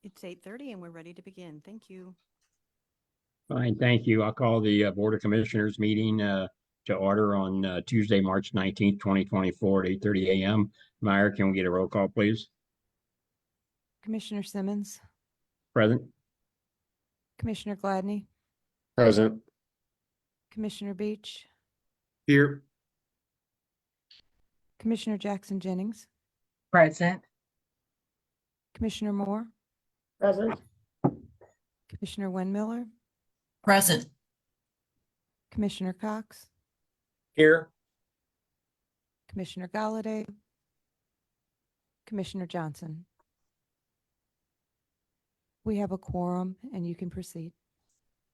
It's 8:30 and we're ready to begin. Thank you. Fine, thank you. I'll call the Board of Commissioners meeting to order on Tuesday, March 19th, 2024 at 8:30 a.m. Meyer, can we get a roll call, please? Commissioner Simmons, Present. Commissioner Gladney, Present. Commissioner Beach, Here. Commissioner Jackson Jennings, Present. Commissioner Moore, Present. Commissioner Windmiller, Present. Commissioner Cox, Here. Commissioner Galladay, Commissioner Johnson. We have a quorum and you can proceed.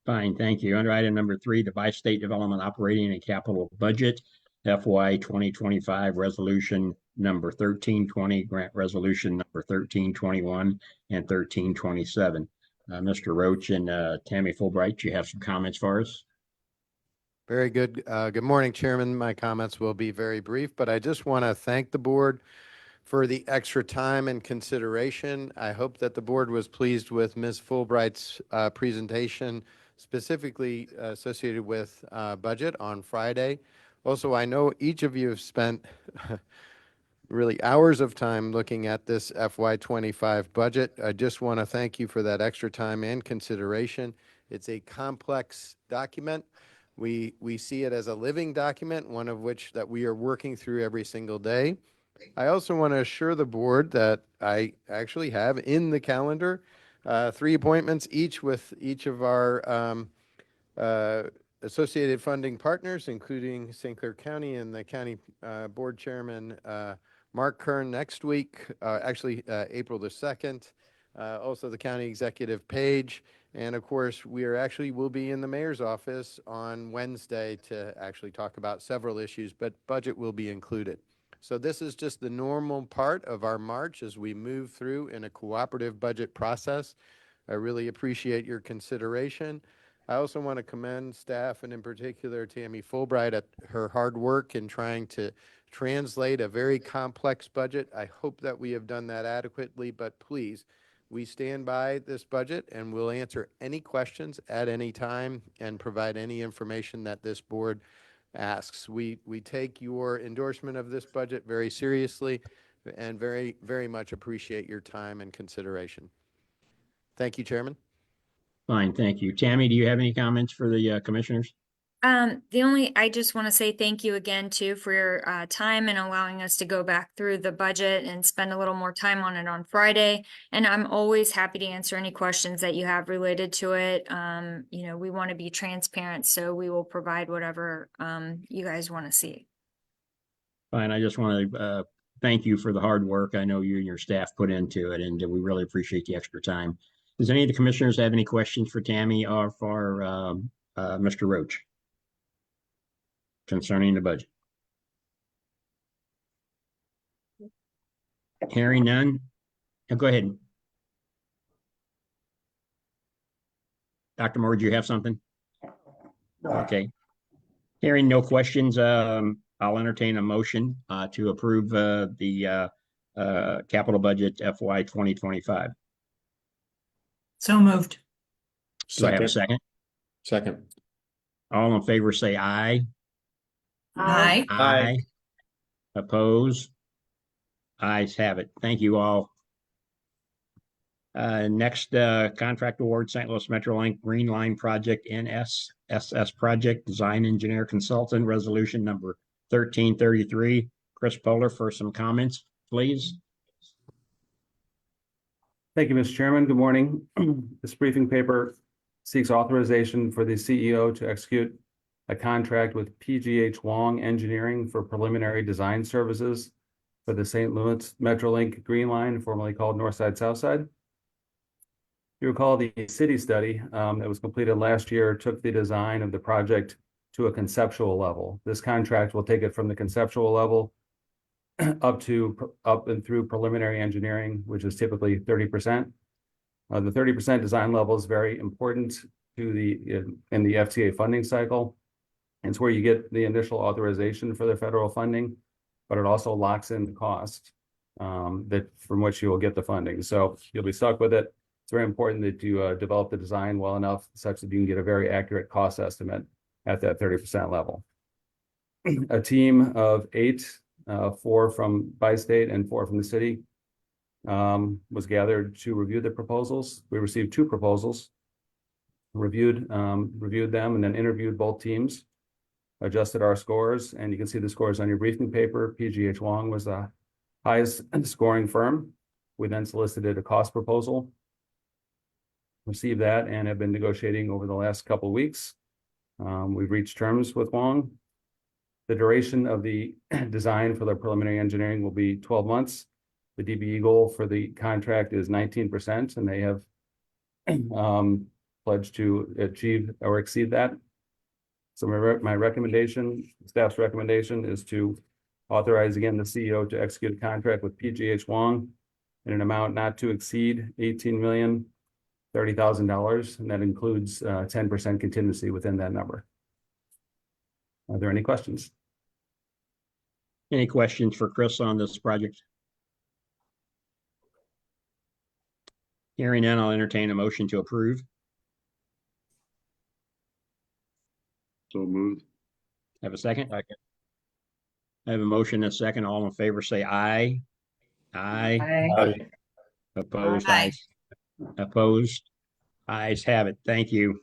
Fine, thank you. Under item number 3, the Bi-State Development Operating and Capital Budget FY 2025 Resolution number 1320, Grant Resolution number 1321 and 1327. Mr. Roach and Tammy Fulbright, you have some comments for us? Very good. Good morning, Chairman. My comments will be very brief, but I just want to thank the board for the extra time and consideration. I hope that the board was pleased with Ms. Fulbright's presentation, specifically associated with budget on Friday. Also, I know each of you have spent really hours of time looking at this FY25 budget. I just want to thank you for that extra time and consideration. It's a complex document. We see it as a living document, one of which that we are working through every single day. I also want to assure the board that I actually have in the calendar 3 appointments each with each of our associated funding partners, including St. Clair County and the county board chairman, Mark Kern, next week, April the 2nd. Also the county executive Page. And of course, will be in the mayor's office on Wednesday to actually talk about several issues, but budget will be included. So this is just the normal part of our march as we move through in a cooperative budget process. I really appreciate your consideration. I also want to commend staff and in particular Tammy Fulbright at her hard work in trying to translate a very complex budget. I hope that we have done that adequately, but please, we stand by this budget and we'll answer any questions at any time and provide any information that this board asks. We take your endorsement of this budget very seriously and very, very much appreciate your time and consideration. Thank you, Chairman. Fine, thank you. Tammy, do you have any comments for the commissioners? I just want to say thank you again too for your time and allowing us to go back through the budget and spend a little more time on it on Friday. And I'm always happy to answer any questions that you have related to it. We want to be transparent, so we will provide whatever you guys want to see. Fine, I just want to thank you for the hard work I know you and your staff put into it, and we really appreciate the extra time. Does any of the commissioners have any questions for Tammy or for Mr. Roach concerning the budget? Hearing none. Go ahead. Dr. Moore, do you have something? Okay. Hearing no questions, I'll entertain a motion to approve the capital budget FY 2025. So moved. Do I have a second? Second. All in favor say aye. Aye. Aye. Oppose? Ayes have it. Thank you all. Next, contract award, St. Louis Metrolink Green Line Project NSSS Project Design Engineer Consultant Resolution number 1333. Chris Polar for some comments, please. Thank you, Mr. Chairman. Good morning. This briefing paper seeks authorization for the CEO to execute a contract with PGH Wong Engineering for preliminary design services for the St. Louis Metrolink Green Line, formerly called Northside Southside. You recall the city study that was completed last year took the design of the project to a conceptual level. This contract will take it from the conceptual level up and through preliminary engineering, which is typically 30%. The 30% design level is very important to in the FTA funding cycle. It's where you get the initial authorization for the federal funding, but it also locks in the cost from which you will get the funding. So you'll be stuck with it. It's very important that you develop the design well enough such that you can get a very accurate cost estimate at that 30% level. A team of 8, 4 from bi-state and 4 from the city, was gathered to review the proposals. We received 2 proposals, reviewed them, and then interviewed both teams, adjusted our scores, and you can see the scores on your briefing paper. PGH Wong was the highest scoring firm. We then solicited a cost proposal, received that, and have been negotiating over the last couple of weeks. We've reached terms with Wong. The duration of the design for the preliminary engineering will be 12 months. The DBE goal for the contract is 19%, and they have pledged to achieve or exceed that. So my recommendation, staff's recommendation, is to authorize again the CEO to execute a contract with PGH Wong in an amount not to exceed $18,030,000, and that includes 10% contingency within that number. Are there any questions? Any questions for Chris on this project? Hearing none, I'll entertain a motion to approve. So moved. Have a second? Second. I have a motion and a second. All in favor, say aye. Aye. Aye. Opposed? Aye. Ayes. Opposed? Ayes have it. Thank you.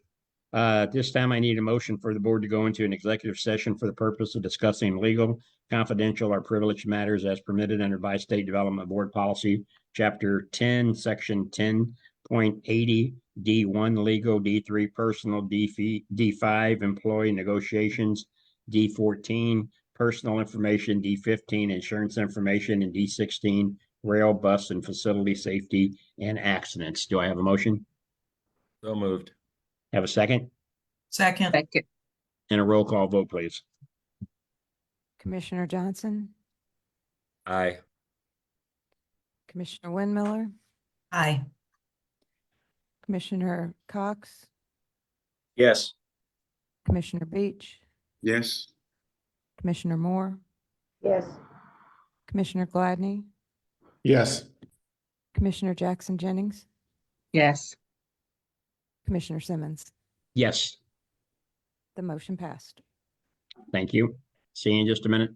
This time I need a motion for the board to go into an executive session for the purpose of discussing legal, confidential, or privileged matters as permitted under by State Development Board Policy, Chapter 10, Section 10.80, D1 legal, D3 personal, D5 employee negotiations, D14 personal information, D15 insurance information, and D16 rail, bus, and facility safety and accidents. Do I have a motion? So moved. Have a second? Second. And a roll call vote, please. Commissioner Johnson, Aye. Commissioner Winmiller, Aye. Commissioner Cox, Yes. Commissioner Beach, Yes. Commissioner Moore, Yes. Commissioner Gladney, Yes. Commissioner Jackson Jennings, Yes. Commissioner Simmons. Yes, The motion passed. thank you. See you in just a minute.